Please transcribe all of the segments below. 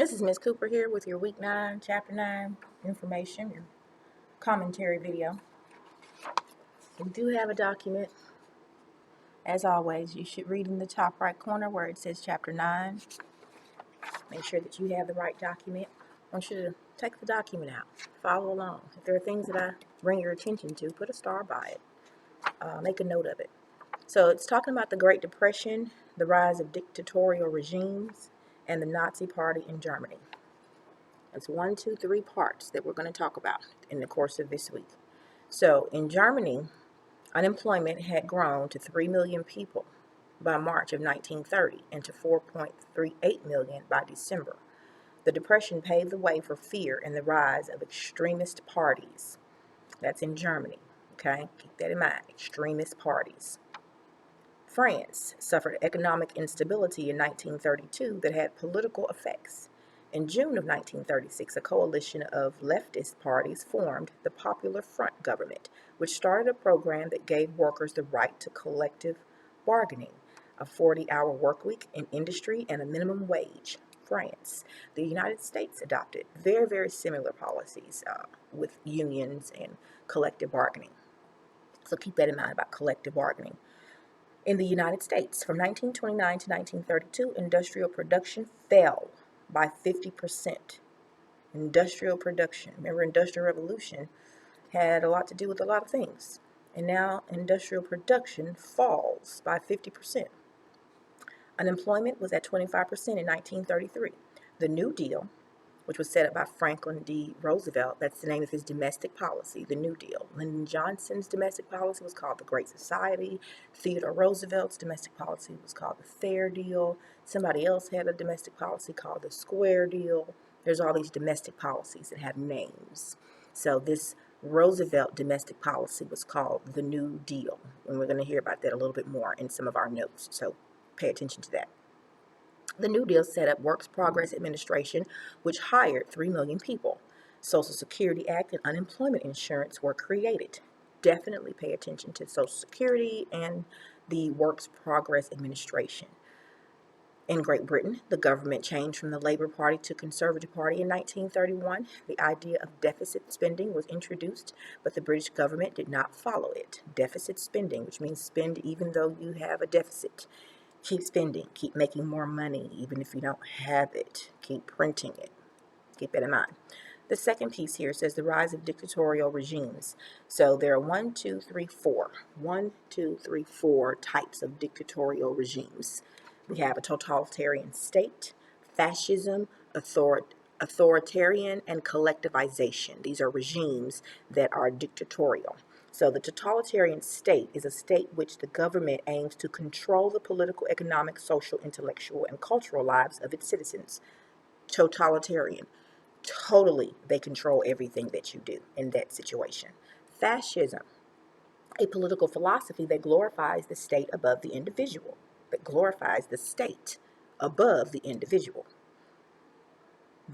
This is Ms. Cooper here with your Week 9, Chapter 9 information, your commentary video. We do have a document. As always, you should read in the top right corner where it says Chapter 9. Make sure that you have the right document. I want you to take the document out. Follow along. If there are things that I bring your attention to, put a star by it. Make a note of it. So it's talking about the Great Depression, the rise of dictatorial regimes, and the Nazi Party in Germany. That's 1, 2, 3 parts that we're going to talk about in the course of this week. So in Germany, unemployment had grown to 3 million people by March of 1930 and to 4.38 million by December. The Depression paved the way for fear and the rise of extremist parties. That's in Germany, okay? Keep that in mind, extremist parties. France suffered economic instability in 1932 that had political effects. In June of 1936, a coalition of leftist parties formed the Popular Front government, which started a program that gave workers the right to collective bargaining, a 40-hour workweek in industry, and a minimum wage. France. The United States adopted very, very similar policies with unions and collective bargaining. So keep that in mind about collective bargaining. In the United States, from 1929 to 1932, industrial production fell by 50%. Industrial production. Remember, Industrial Revolution had a lot to do with a lot of things. And now industrial production falls by 50%. Unemployment was at 25% in 1933. The New Deal, which was set up by Franklin D. Roosevelt. That's the name of his domestic policy, the New Deal. Lyndon Johnson's domestic policy was called the Great Society. Theodore Roosevelt's domestic policy was called the Fair Deal. Somebody else had a domestic policy called the Square Deal. There's all these domestic policies that have names. So this Roosevelt domestic policy was called the New Deal. And we're going to hear about that a little bit more in some of our notes. So pay attention to that. The New Deal set up Works Progress Administration, which hired 3 million people. Social Security Act and unemployment insurance were created. Definitely pay attention to Social Security and the Works Progress Administration. In Great Britain, the government changed from the Labour Party to Conservative Party in 1931. The idea of deficit spending was introduced, but the British government did not follow it. Deficit spending, which means spend even though you have a deficit. Keep spending, keep making more money, even if you don't have it. Keep printing it. Keep that in mind. The second piece here says the rise of dictatorial regimes. So there are 1, 2, 3, 4. 1, 2, 3, 4 types of dictatorial regimes. We have a totalitarian state, fascism, authoritarian, and collectivization. These are regimes that are dictatorial. So the totalitarian state is a state which the government aims to control the political, economic, social, intellectual, and cultural lives of its citizens. Totalitarian. Totally, they control everything that you do in that situation. Fascism. A political philosophy that glorifies the state above the individual. That glorifies the state above the individual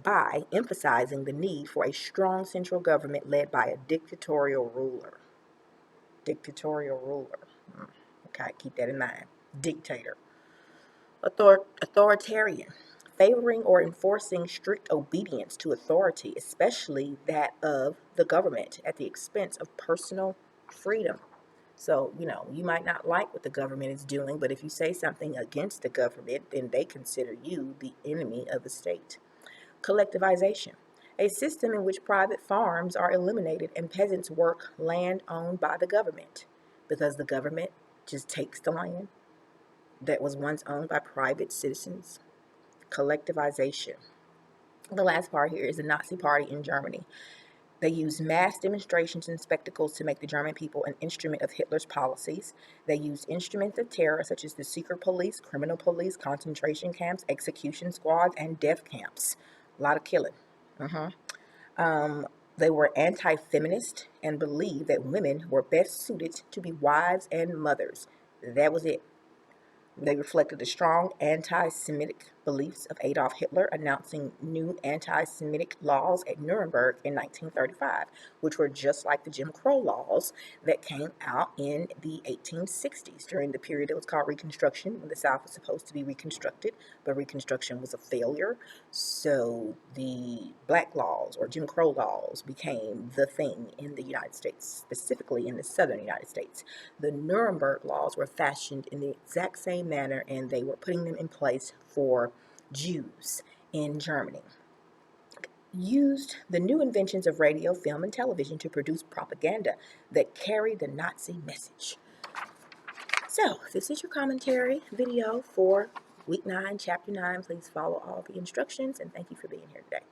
by emphasizing the need for a strong central government led by a dictatorial ruler. Dictatorial ruler. Okay, keep that in mind. Dictator. Authoritarian. Favoring or enforcing strict obedience to authority, especially that of the government, at the expense of personal freedom. So, you might not like what the government is doing, but if you say something against the government, then they consider you the enemy of the state. Collectivization. A system in which private farms are eliminated and peasants work land owned by the government, because the government just takes the land that was once owned by private citizens. Collectivization. The last part here is the Nazi Party in Germany. They used mass demonstrations and spectacles to make the German people an instrument of Hitler's policies. They used instruments of terror such as the secret police, criminal police, concentration camps, execution squads, and death camps. A lot of killing. They were anti-feminist and believed that women were best suited to be wives and mothers. That was it. They reflected a strong anti-Semitic beliefs of Adolf Hitler announcing new anti-Semitic laws at Nuremberg in 1935, which were just like the Jim Crow laws that came out in the 1860s during the period that was called Reconstruction, when the South was supposed to be reconstructed, but Reconstruction was a failure. So the black laws or Jim Crow laws became the thing in the United States, specifically in the southern United States. The Nuremberg laws were fashioned in the exact same manner, and they were putting them in place for Jews in Germany. Used the new inventions of radio, film, and television to produce propaganda that carried the Nazi message. So, this is your commentary video for Week 9, Chapter 9. Please follow all the instructions, and thank you for being here today.